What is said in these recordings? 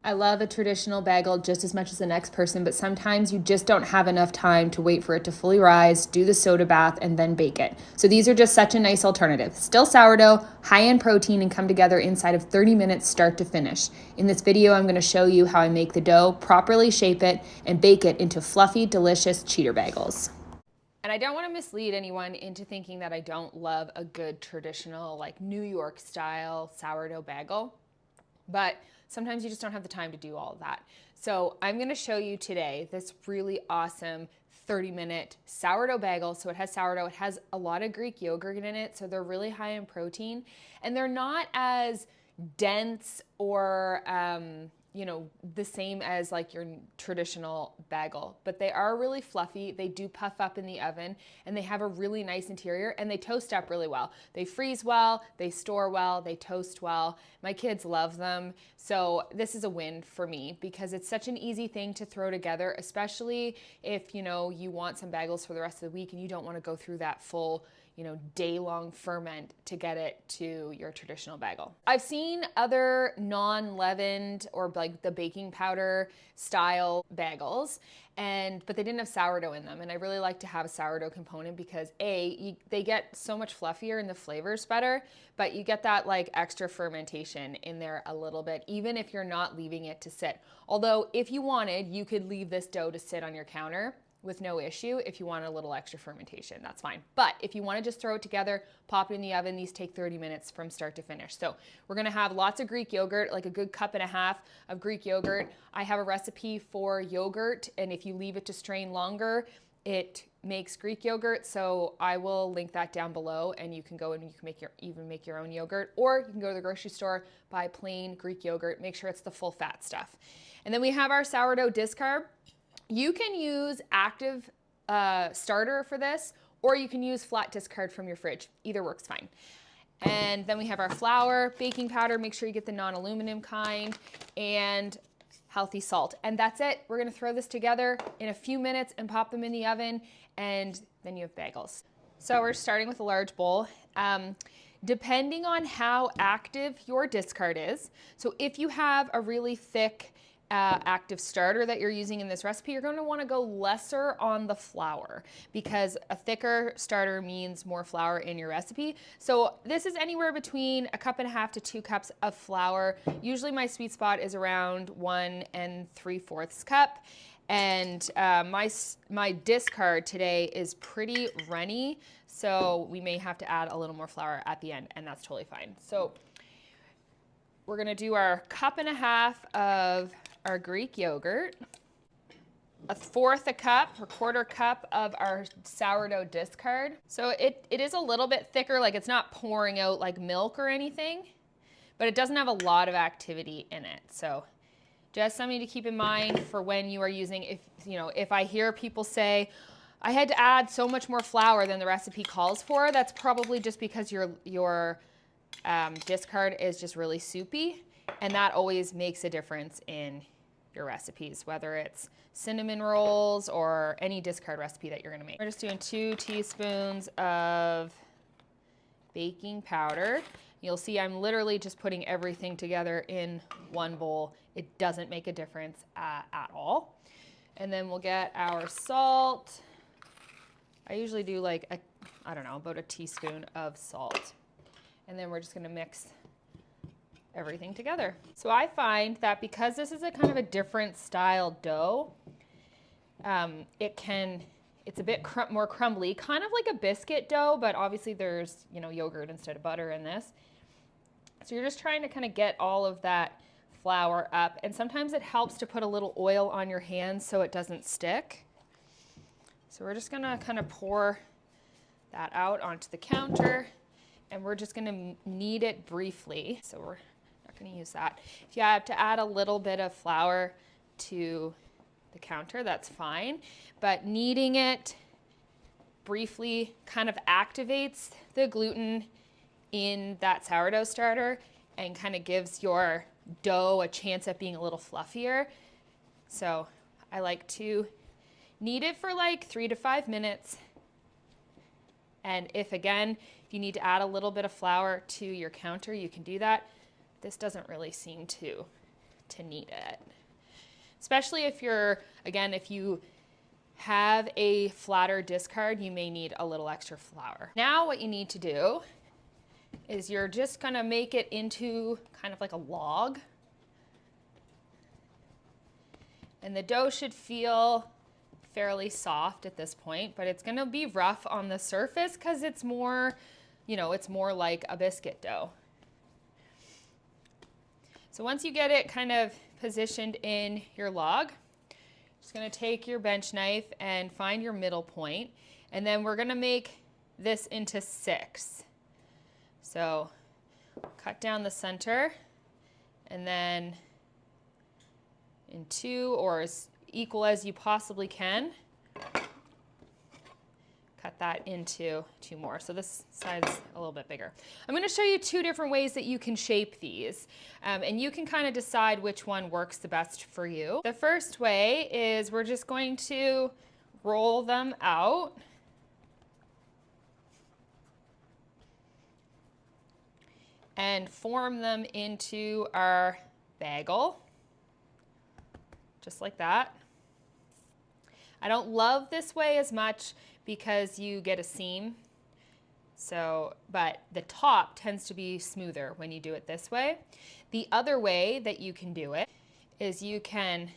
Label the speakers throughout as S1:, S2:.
S1: I love a traditional bagel just as much as the next person, but sometimes you just don't have enough time to wait for it to fully rise, do the soda bath, and then bake it. So these are just such a nice alternative. Still sourdough, high in protein, and come together inside of 30 minutes start to finish. In this video, I'm going to show you how I make the dough, properly shape it, and bake it into fluffy, delicious cheater bagels. And I don't want to mislead anyone into thinking that I don't love a good traditional, like New York style sourdough bagel. But sometimes you just don't have the time to do all of that. So I'm gonna show you today this really awesome 30-minute sourdough bagel. So it has sourdough, it has a lot of Greek yogurt in it, so they're really high in protein, and they're not as dense or the same as like your traditional bagel, but they are really fluffy. They do puff up in the oven, and they have a really nice interior, and they toast up really well. They freeze well, they store well, they toast well. My kids love them. So this is a win for me because it's such an easy thing to throw together, especially if you want some bagels for the rest of the week and you don't want to go through that full day-long ferment to get it to your traditional bagel. I've seen other non-leavened or like the baking powder style bagels, but they didn't have sourdough in them. And I really like to have a sourdough component because they get so much fluffier and the flavor's better, but you get that like extra fermentation in there a little bit, even if you're not leaving it to sit. Although if you wanted, you could leave this dough to sit on your counter with no issue. If you want a little extra fermentation, that's fine. But if you want to just throw it together, pop it in the oven, these take 30 minutes from start to finish. So we're going to have lots of Greek yogurt, like a good cup and a half of Greek yogurt. I have a recipe for yogurt, and if you leave it to strain longer, it makes Greek yogurt. So I will link that down below, and you can go and you can even make your own yogurt, or you can go to the grocery store, buy plain Greek yogurt, make sure it's the full fat stuff. And then we have our sourdough discard. You can use active starter for this, or you can use flat discard from your fridge. Either works fine. And then we have our flour, baking powder, make sure you get the non-aluminum kind, and healthy salt. And that's it. We're gonna throw this together in a few minutes and pop them in the oven, and then you have bagels. So we're starting with a large bowl. Depending on how active your discard is, so if you have a really thick active starter that you're using in this recipe, you're going to want to go lesser on the flour because a thicker starter means more flour in your recipe. So this is anywhere between a cup and a half to 2 cups of flour. Usually my sweet spot is around 1 3/4 cup. And my discard today is pretty runny, so we may have to add a little more flour at the end, and that's totally fine. So we're gonna do our cup and a half of our Greek yogurt, 1/4 cup or 1/4 cup of our sourdough discard. So it is a little bit thicker, like it's not pouring out like milk or anything, but it doesn't have a lot of activity in it. So just something to keep in mind for when you are using, if I hear people say, I had to add so much more flour than the recipe calls for, that's probably just because your discard is just really soupy, and that always makes a difference in your recipes, whether it's cinnamon rolls or any discard recipe that you're gonna make. We're just doing 2 teaspoons of baking powder. You'll see I'm literally just putting everything together in one bowl. It doesn't make a difference at all. And then we'll get our salt. I usually do like about a teaspoon of salt. And then we're just gonna mix everything together. So I find that because this is a kind of a different style dough, it's a bit more crumbly, kind of like a biscuit dough, but obviously there's yogurt instead of butter in this. So you're just trying to kind of get all of that flour up, and sometimes it helps to put a little oil on your hands so it doesn't stick. So we're just gonna kind of pour that out onto the counter, and we're just gonna knead it briefly. So we're not gonna use that. If you have to add a little bit of flour to the counter, that's fine. But kneading it briefly kind of activates the gluten in that sourdough starter and kind of gives your dough a chance at being a little fluffier. So I like to knead it for like 3 to 5 minutes. And if you need to add a little bit of flour to your counter, you can do that. This doesn't really seem to to knead it. Especially if you're, again, if you have a flatter discard, you may need a little extra flour. Now what you need to do is you're just gonna make it into kind of like a log. And the dough should feel fairly soft at this point, but it's gonna be rough on the surface because it's more, you know, it's more like a biscuit dough. So once you get it kind of positioned in your log, just gonna take your bench knife and find your middle point, and then we're gonna make this into 6. So cut down the center, and then in 2, or as equal as you possibly can, cut that into 2 more. So this side's a little bit bigger. I'm gonna show you 2 different ways that you can shape these, and you can kind of decide which one works the best for you. The first way is we're just going to roll them out. And form them into our bagel, just like that. I don't love this way as much because you get a seam. So, but the top tends to be smoother when you do it this way. The other way that you can do it is you can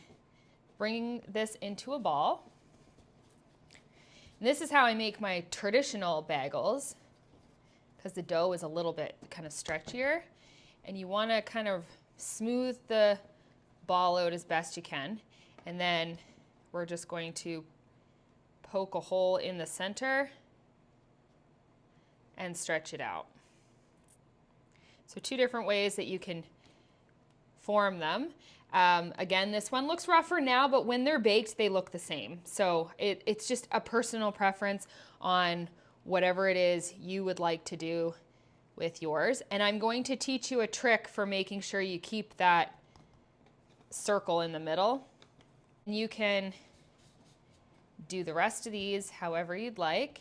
S1: bring this into a ball. And this is how I make my traditional bagels, because the dough is a little bit kind of stretchier, and you want to kind of smooth the ball out as best you can. And then we're just going to poke a hole in the center and stretch it out. So 2 different ways that you can form them. Again, this one looks rougher now, but when they're baked, they look the same. So it's just a personal preference on whatever it is you would like to do with yours. And I'm going to teach you a trick for making sure you keep that circle in the middle. You can do the rest of these however you'd like.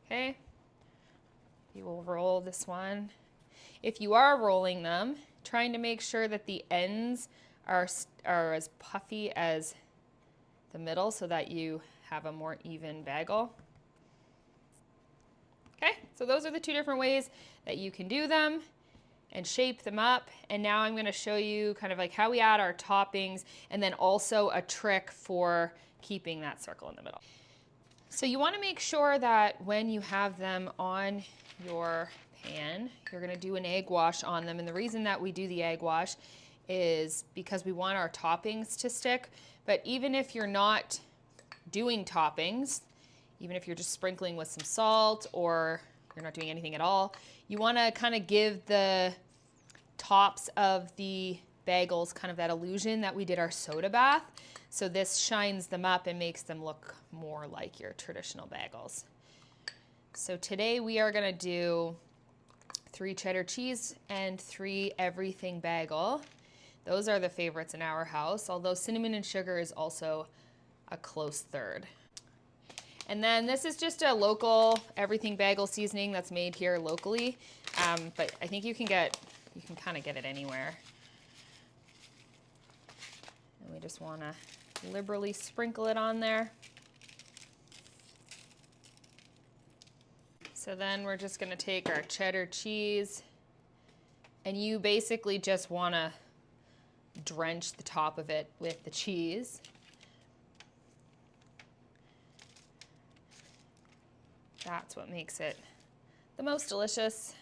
S1: Okay, you will roll this one. If you are rolling them, trying to make sure that the ends are as puffy as the middle so that you have a more even bagel. Okay, so those are the 2 different ways that you can do them and shape them up. And now I'm gonna show you kind of like how we add our toppings, and then also a trick for keeping that circle in the middle. So you wanna make sure that when you have them on your pan, you're gonna do an egg wash on them. And the reason that we do the egg wash is because we want our toppings to stick. But even if you're not doing toppings, even if you're just sprinkling with some salt or you're not doing anything at all, you want to kind of give the tops of the bagels kind of that illusion that we did our soda bath. So this shines them up and makes them look more like your traditional bagels. So today we are going to do 3 cheddar cheese and 3 everything bagel. Those are the favorites in our house, although cinnamon and sugar is also a close third. And then this is just a local everything bagel seasoning that's made here locally, but I think you can kind of get it anywhere. And we just want to liberally sprinkle it on there. So then we're just going to take our cheddar cheese, and you basically just want to drench the top of it with the cheese. That's what makes it the most delicious.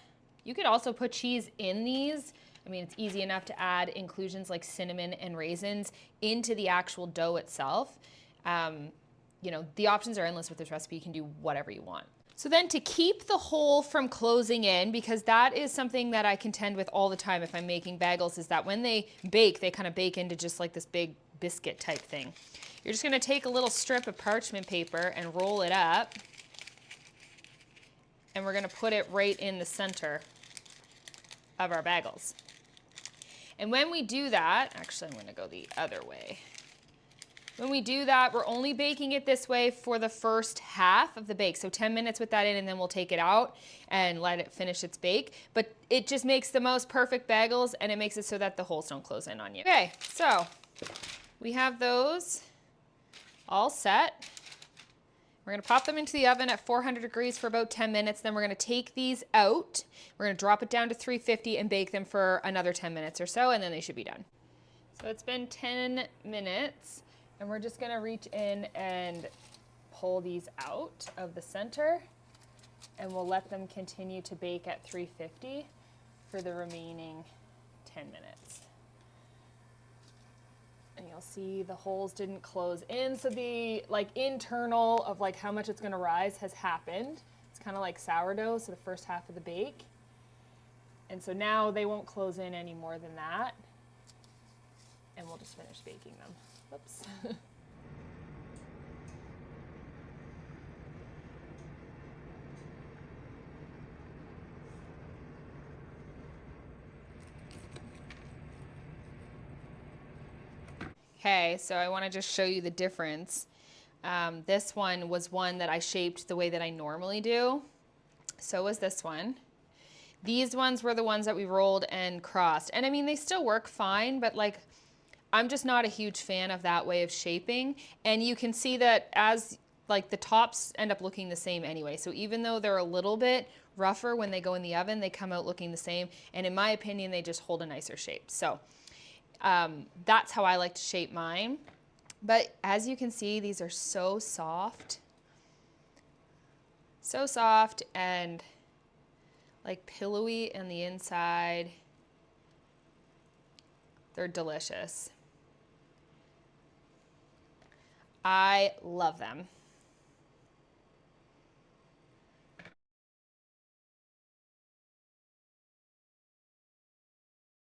S1: You could also put cheese in these. I mean, it's easy enough to add inclusions like cinnamon and raisins into the actual dough itself. You know, the options are endless with this recipe. You can do whatever you want. So then to keep the hole from closing in, because that is something that I contend with all the time if I'm making bagels, is that when they bake, they kind of bake into just like this big biscuit type thing. You're just gonna take a little strip of parchment paper and roll it up, and we're gonna put it right in the center of our bagels. And when we do that, actually I'm gonna go the other way. When we do that, we're only baking it this way for the first half of the bake. So 10 minutes with that in, and then we'll take it out and let it finish its bake. But it just makes the most perfect bagels, and it makes it so that the holes don't close in on you. Okay, so we have those all set. We're gonna pop them into the oven at 400 degrees for about 10 minutes. Then we're gonna take these out. We're gonna drop it down to 350 and bake them for another 10 minutes or so, and then they should be done. So it's been 10 minutes. And we're just gonna reach in and pull these out of the center, and we'll let them continue to bake at 350 for the remaining 10 minutes. And you'll see the holes didn't close in, so the internal of how much it's gonna rise has happened. It's kind of like sourdough, so the first half of the bake. And so now they won't close in any more than that. And we'll just finish baking them. Whoops. Okay, so I want to just show you the difference. This one was one that I shaped the way that I normally do. So was this one. These ones were the ones that we rolled and crossed. And I mean, they still work fine, but I'm just not a huge fan of that way of shaping. And you can see that as the tops end up looking the same anyway. So even though they're a little bit rougher when they go in the oven, they come out looking the same. And in my opinion, they just hold a nicer shape. So that's how I like to shape mine. But as you can see, these are so soft. So soft and pillowy on the inside. They're delicious. I love them.